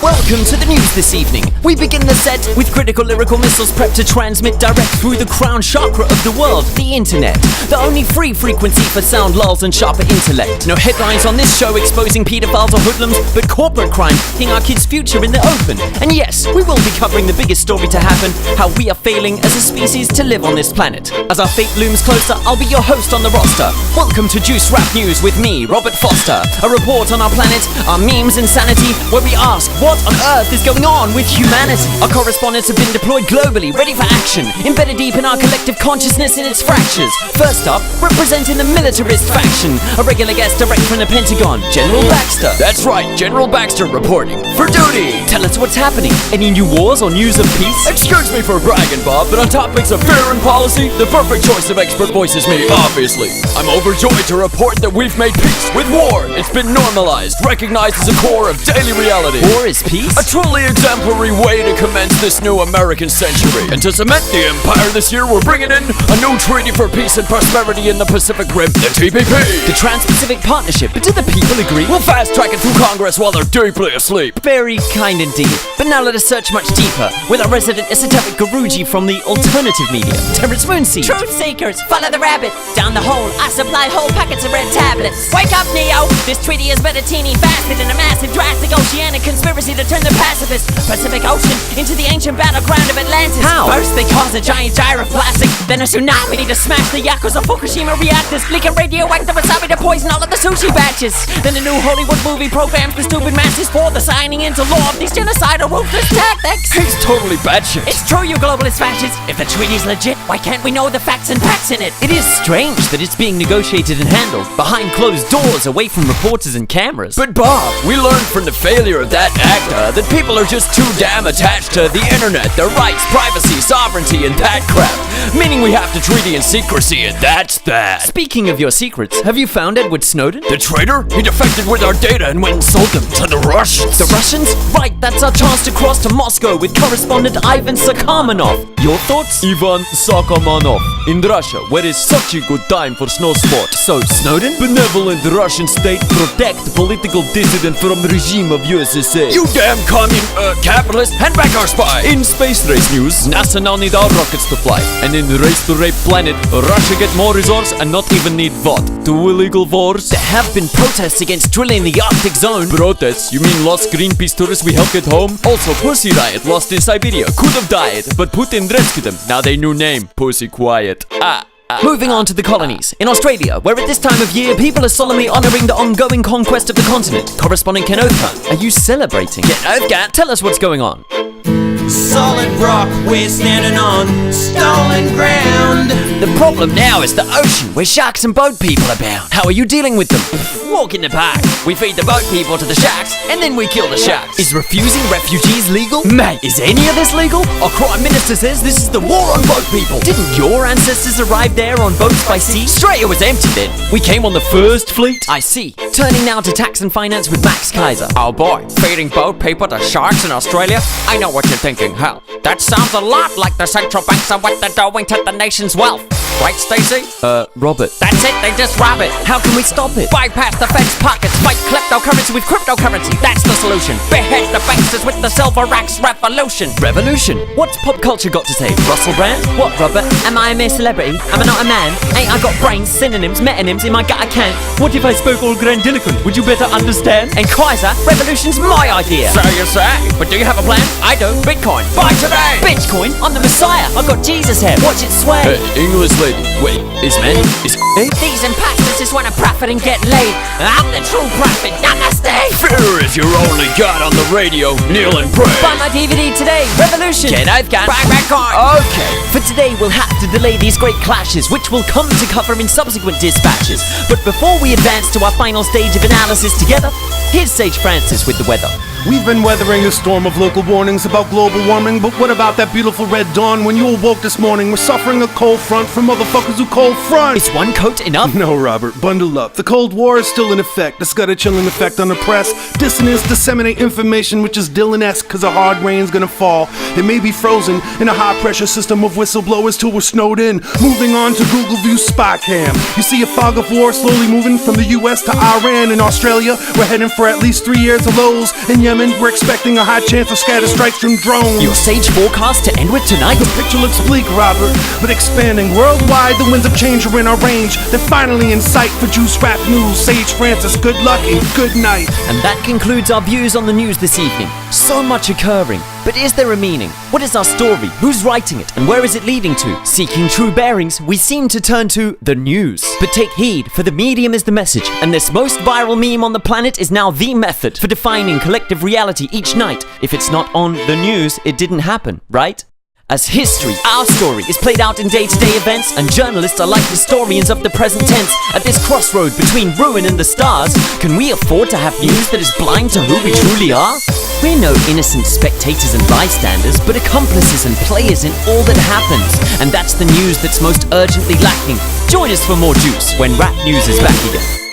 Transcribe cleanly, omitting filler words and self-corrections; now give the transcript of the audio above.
Welcome to the news this evening. We begin the set with critical lyrical missiles prepped to transmit direct through the crown chakra of the world, the internet. The only free frequency for sound lulls and sharper intellect. No headlines on this show exposing pedophiles or hoodlums, but corporate crime hitting our kids' future in the open. And yes, we will be covering the biggest story to happen, how we are failing as a species to live on this planet. As our fate looms closer, I'll be your host on the roster. Welcome to Juice Rap News with me, Robert Foster. A report on our planet, our memes insanity, where we ask, what on earth is going on with humanity? Our correspondents have been deployed globally, ready for action, embedded deep in our collective consciousness in its fractures. First up, representing the militarist faction, a regular guest direct from the Pentagon, General Baxter. That's right, General Baxter reporting for duty. Tell us what's happening. Any new wars or news of peace? Excuse me for bragging, Bob, but on topics of fear and policy, the perfect choice of expert voice is me, obviously. I'm overjoyed to report that we've made peace with war. It's been normalized, recognized as a core of daily reality. War is peace? A truly exemplary way to commence this new American century. And to cement the empire this year, we're bringing in a new treaty for peace and prosperity in the Pacific Rim, the TPP. The Trans-Pacific Partnership, but do the people agree? We'll fast-track it through Congress while they're deeply asleep. Very kind indeed. But now let us search much deeper with our resident esoteric Guruji from the alternative media, Terence Moonseed. Truth seekers, follow the rabbit. Down the hole, I supplied whole packets of red tablets. Wake up, Neo! This treaty is but a teeny faster than a massive drastic oceanic conspiracy to turn the Pacific Ocean into the ancient battleground of Atlantis. How? First they cause a giant gyre of plastic, then a tsunami to smash the Yakuza Fukushima reactors, leaking radioactive wasabi to poison all of the sushi batches. Then a new Hollywood movie programs the stupid masses for the signing into law of these genocidal ruthless tactics. He's totally batshit. It's true, you globalist fascists. If the treaty's legit, why can't we know the facts and facts in it? It is strange that it's being negotiated and handled behind closed doors, away from reporters and cameras. But Bob, we learned from the failure of that ACTA that people are just too damn attached to the internet, their rights, privacy, sovereignty, and that crap. Meaning we have to treaty in secrecy, and that's that. Speaking of your secrets, have you found Edward Snowden? The traitor? He defected with our data and went and sold them to the Russians. The Russians? Right, that's our chance to cross to Moscow with correspondent Ivan Sakharmanov. Your thoughts? Ivan Sakharmanov. In Russia, where is such a good time for snow sport. So, Snowden? Benevolent Russian state protect political dissident from regime of USSR. You damn capitalist, hand back our spy! In space race news, NASA now need our rockets to fly. And in race to rape planet, Russia get more resource and not even need what? 2 illegal wars? There have been protests against drilling the Arctic zone. Protests? You mean lost Greenpeace tourists we helped get home? Also, Pussy Riot lost in Siberia, could have died, but Putin rescued them. Now they new name, Pussy Quiet. Moving on to the colonies. In Australia, where at this time of year, people are solemnly honouring the ongoing conquest of the continent. Correspondent Ken Oathgun, are you celebrating? Ken Oathgun, tell us what's going on. Solid rock, we're standing on stolen ground. The problem now is the ocean, where sharks and boat people abound. How are you dealing with them? Walk in the park. We feed the boat people to the sharks, and then we kill the sharks. Is refusing refugees legal? Mate, is any of this legal? Our Prime Minister says this is the war on boat people. Didn't your ancestors arrive there on boats by sea? Australia was empty then. We came on the first fleet. I see. Turning now to tax and finance with Max Kaiser. Oh boy, feeding boat people to sharks in Australia? I know what you're thinking, hell. That sounds a lot like the central banks are what they're doing to the nation's wealth. Right, Stacey? Robert. That's it, they just rob it. How can we stop it? Bypass the Fed's pockets, fight kleptocurrency with cryptocurrency. That's the solution. Behead the banksters with the silver axe revolution. Revolution? What's pop culture got to say? Russell Brand? What, Robert? Am I a mere celebrity? Am I not a man? Ain't I got brains, synonyms, metonyms in my gut account? What if I spoke all grandiloquent? Would you better understand? And Kaiser, revolution's my idea. So you say? But do you have a plan? I do. Bitcoin. Buy today! Bitcoin? I'm the Messiah. I got Jesus hair. Watch it sway. Hey, English lady. Wait, is man? Is These imposters just wanna profit and get laid. I'm the true prophet. Namaste. Fear is your only god on the radio. Kneel and pray. Buy my DVD today. Revolution. Ken Oathgun. Buy Bitcoin. Okay. For today, we'll have to delay these great clashes, which we'll come to cover in subsequent dispatches. But before we advance to our final stage of analysis together, here's Sage Francis with the weather. We've been weathering a storm of local warnings about global warming, but what about that beautiful red dawn when you awoke this morning? We're suffering a cold front from motherfuckers who cold front. Is one coat enough? No, Robert, bundle up. The Cold War is still in effect. It's got a chilling effect on the press. Dissonance disseminate information which is Dylan-esque cause a hard rain's gonna fall. It may be frozen in a high pressure system of whistleblowers till we're snowed in. Moving on to Google View Spy Cam. You see a fog of war slowly moving from the US to Iran and Australia. We're heading for at least 3 years of lows. In Yemen, we're expecting a high chance of scatter strikes from drones. Your sage forecast to end with tonight? The picture looks bleak, Robert, but expanding. Worldwide, the winds of change are in our range. They're finally in sight for Juice Rap News. Sage Francis, good luck and good night. And that concludes our views on the news this evening. So much occurring. But is there a meaning? What is our story? Who's writing it? And where is it leading to? Seeking true bearings, we seem to turn to the news. But take heed, for the medium is the message, and this most viral meme on the planet is now the method for defining collective reality each night. If it's not on the news, it didn't happen, right? As history, our story, is played out in day-to-day events, and journalists are like historians of the present tense. At this crossroad between ruin and the stars, can we afford to have news that is blind to who we truly are? We're no innocent spectators and bystanders, but accomplices and players in all that happens. And that's the news that's most urgently lacking. Join us for more juice when Rap News is back again.